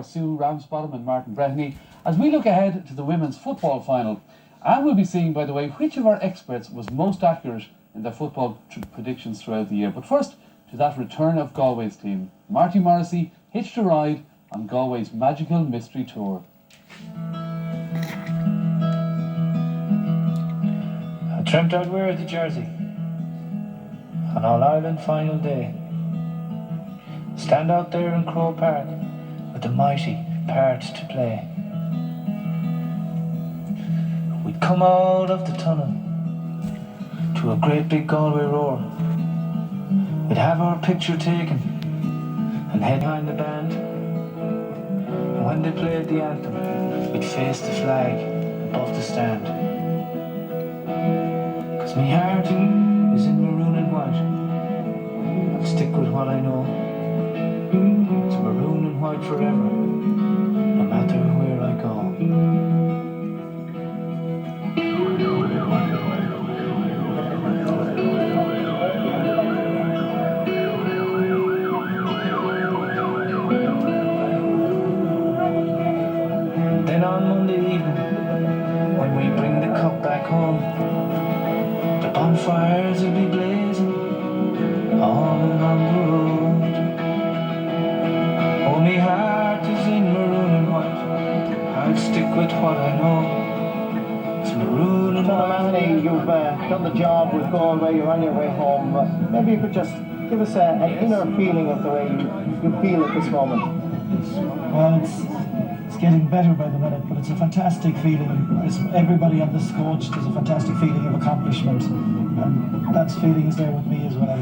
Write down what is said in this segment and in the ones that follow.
Sue Ramsbottom and Martin Breheny as we look ahead to the women's football final, and we'll be seeing, by the way, which of our experts was most accurate in their football predictions throughout the year. But first, to that return of Galway's team. Marty Morrissey hitched a ride on Galway's magical mystery tour. I dreamt I'd wear the jersey on All-Ireland final day. Stand out there in Crow Park with the mighty part to play. We'd come out of the tunnel to a great big Galway roar. We'd have our picture taken and head behind the band. And when they played the anthem, we'd face the flag above the stand. 'Cause my heart is in maroon and white. I'll stick with what I know. It's maroon and white forever, no matter where I go. Then on Monday evening, when we bring the cup back home, the bonfires will be blazing all along the road. Oh, my heart is in maroon and white. I'll stick with what I know. It's maroon and white. Anthony, you've done the job with Galway, you're on your way home. Maybe you could just give us an inner feeling of the way you feel at this moment. Well, it's getting better by the minute, but it's a fantastic feeling. Everybody on this coach, there's a fantastic feeling of accomplishment, and that feeling is there with me as well.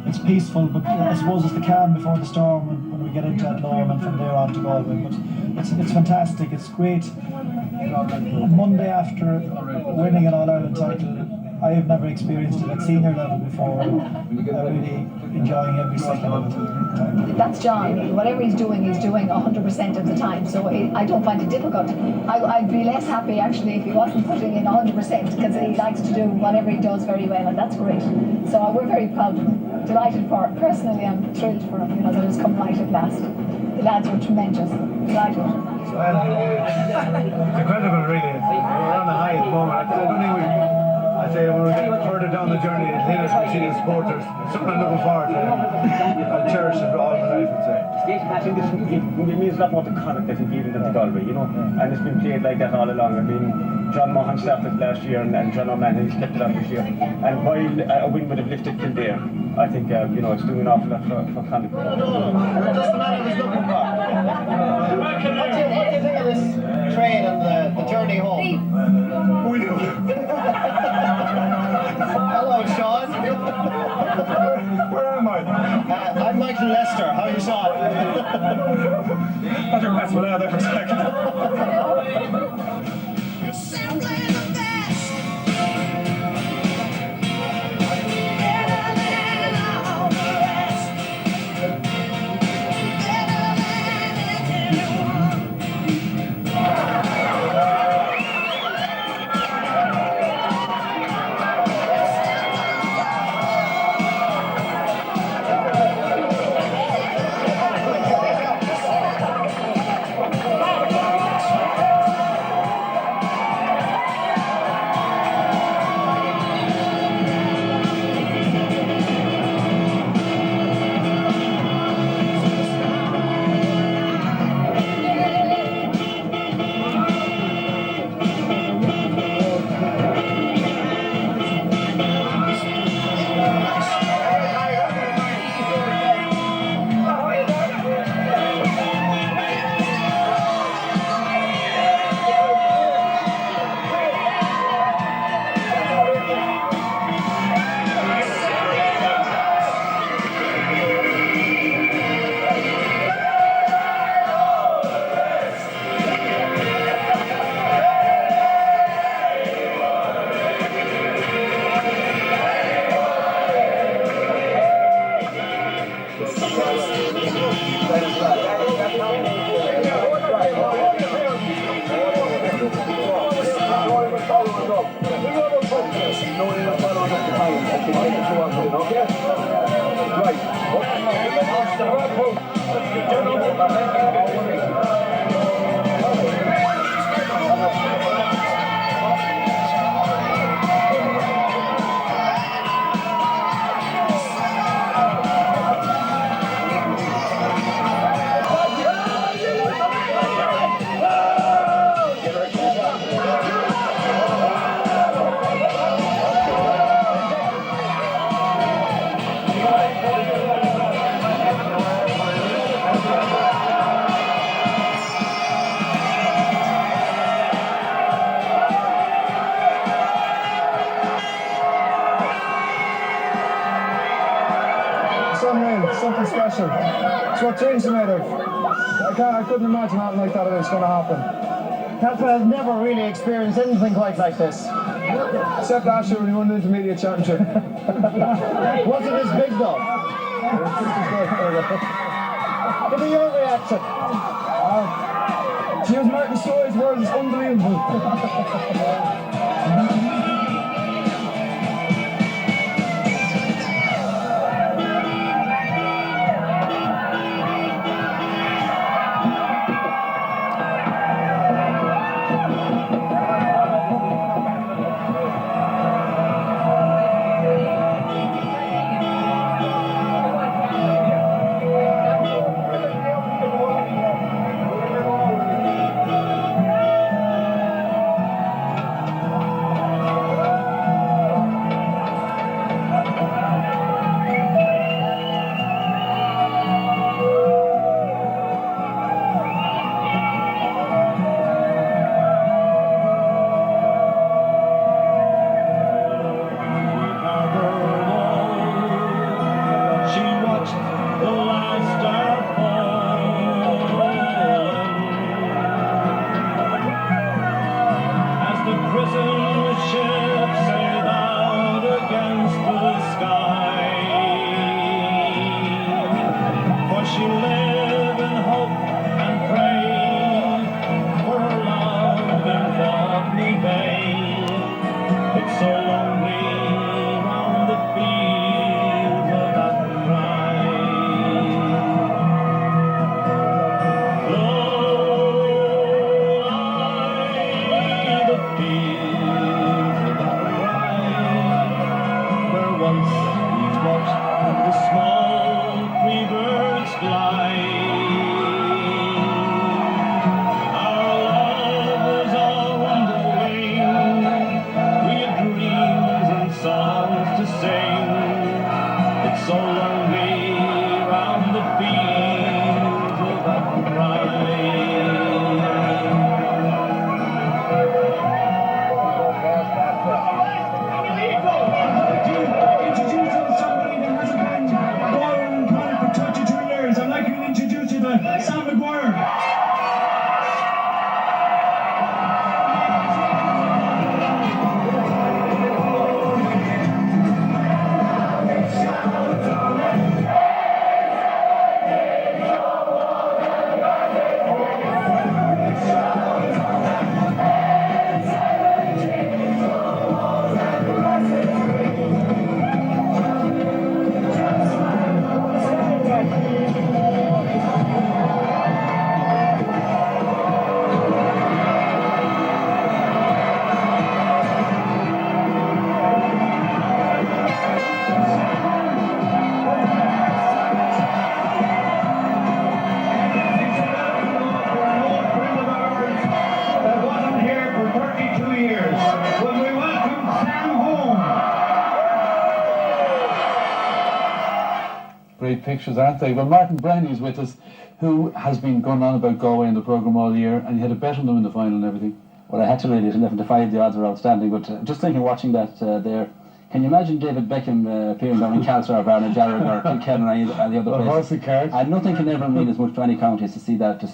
It's peaceful, but I suppose it's the calm before the storm when we get into Athlone and from there on to Galway. But it's fantastic. It's great. Monday after winning an All-Ireland title, I have never experienced it at senior level before. I'm really enjoying every second of it. That's John. Whatever he's doing 100% of the time. So I don't find it difficult. I'd be less happy actually if he wasn't putting in 100% because he likes to do whatever he does very well, and that's great. So we're very proud, delighted for it. Personally, I'm thrilled for him, that it's come right at last. The lads were tremendous. Delighted. Well, it's incredible, really. We're on the high at the moment. I don't think I'd say we're getting further down the journey and hit us we see the supporters. Something I'm looking forward to. I'll cherish it all my life, I'd say. I think this means a lot more to Connacht, I think, even than to Galway, and it's been played like that all along. I mean, John Mohan started last year and John O'Mahony kept it on this year. And while a win would have lifted Kildare, I think, it's doing an awful lot for Connacht. Just the man I was looking for. What do you think of this train and the journey home? We do. Hello, Sean. Where am I? I'm Michael Lester. How are you, Sean? I think that's what I had there for a second. Right. special. It's what dreams are made of. I couldn't imagine anything like that was going to happen. Calvin has never really experienced anything quite like this. Except last year when he won the intermediate championship. Was it as big though? Give me your reaction. To use Martin Story's words, it's unbelievable. Great pictures, aren't they? Well, Martin Brennan is with us, who has been going on about Galway in the programme all year, and you had a bet on them in the final and everything. Well, I had to really 11 to 5, the odds were outstanding, but just thinking, watching that there, can you imagine David Beckham appearing down in Calsar, Barna, Jarrett, or Kilkenny, or any the other places? And nothing can ever mean as much to any county as to see that, a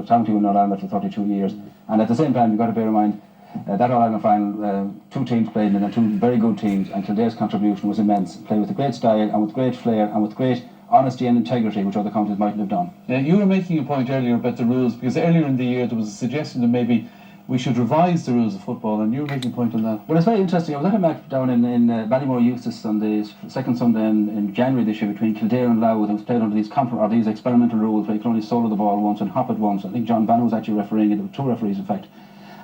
county win All Ireland for 32 years. And at the same time, you've got to bear in mind, that All Ireland final, two teams played in it, two very good teams, and Kildare's contribution was immense. Play with a great style, and with great flair, and with great honesty and integrity, which other counties mightn't have done. Yeah, you were making a point earlier about the rules, because earlier in the year there was a suggestion that maybe we should revise the rules of football, and you were making a point on that. Well, it's very interesting. I was at a match down in Ballymore Youth this Sunday, second Sunday in January this year, between Kildare and Louth. It was played under these experimental rules where you can only solo the ball once and hop it once. I think John Bannon was actually refereeing it. There were two referees, in fact.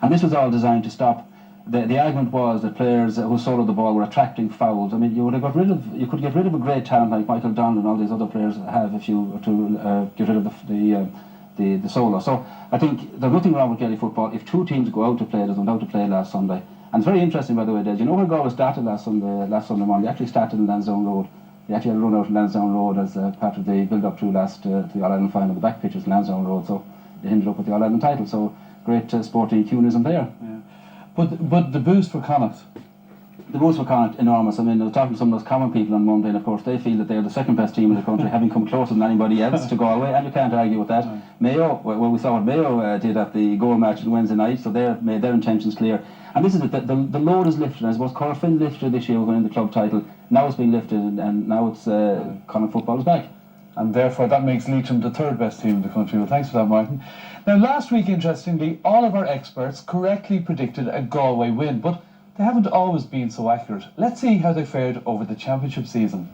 And this was all designed to stop. The argument was that players who soloed the ball were attracting fouls. I mean, you could get rid of a great talent like Michael Donald and all these other players have if you were to get rid of the solo. So I think there's nothing wrong with Gaelic football if two teams go out to play. There's went out to play last Sunday, and it's very interesting, by the way, Des. You know where Galway started last Sunday morning? They actually started in Lansdowne Road. They actually had a run out in Lansdowne Road as part of the build-up to the All Ireland final. The back pitch was Lansdowne Road, so they ended up with the All Ireland title. So great sporting cunism there. Yeah. But the boost for Connacht. The boosts were kind of enormous. I mean, I was talking to some of those common people on Monday, and of course they feel that they're the second best team in the country, having come closer than anybody else to Galway, and you can't argue with that. Mayo, well, we saw what Mayo did at the goal match on Wednesday night, so they've made their intentions clear. And this is it, the load is lifted. I suppose Corofin lifted this year winning the club title. Now it's being lifted, and now it's Connacht football is back. And therefore that makes Leitrim the third best team in the country. Well, thanks for that, Martin. Now, last week, interestingly, all of our experts correctly predicted a Galway win, but they haven't always been so accurate. Let's see how they fared over the championship season.